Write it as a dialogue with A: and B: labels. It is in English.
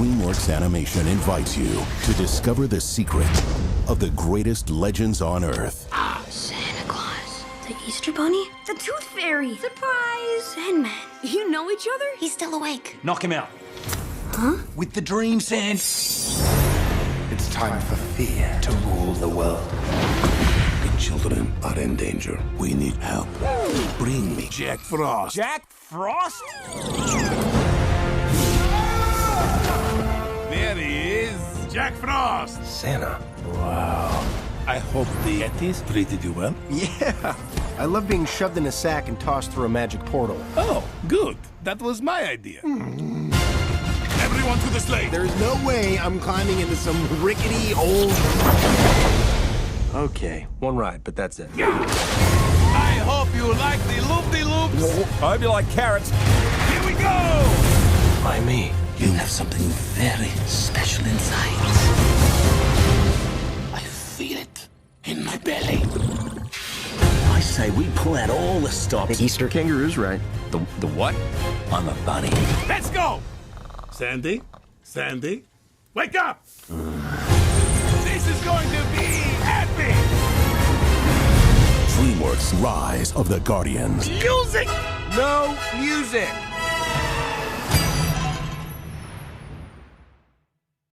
A: DreamWorks Animation invites you to discover the secret of the greatest legends on Earth.
B: Santa Claus. The Easter Bunny? The Tooth Fairy. Surprise! Sandman. You know each other? He's still awake.
C: Knock him out.
B: Huh?
C: With the dream sand.
D: It's time for fear to rule the world.
A: The children are in danger. We need help. Bring me Jack Frost.
C: Jack Frost?
E: There he is, Jack Frost.
D: Santa.
E: Wow. I hope the Yetis treated you well.
D: Yeah. I love being shoved in a sack and tossed through a magic portal.
E: Oh, good. That was my idea. Everyone to the sleigh.
D: There's no way I'm climbing into some rickety old... Okay, one ride, but that's it.
E: I hope you like the loop-de-loops.
C: I hope you like carrots.
E: Here we go.
D: By me.
F: You have something very special inside. I feel it in my belly. I say we pull out all the stops.
D: The Easter kangaroo's right.
C: The what?
F: I'm a bunny.
E: Let's go. Sandy, Sandy, wake up. This is going to be epic.
A: DreamWorks Rise of the Guardians.
E: Music.
D: No music!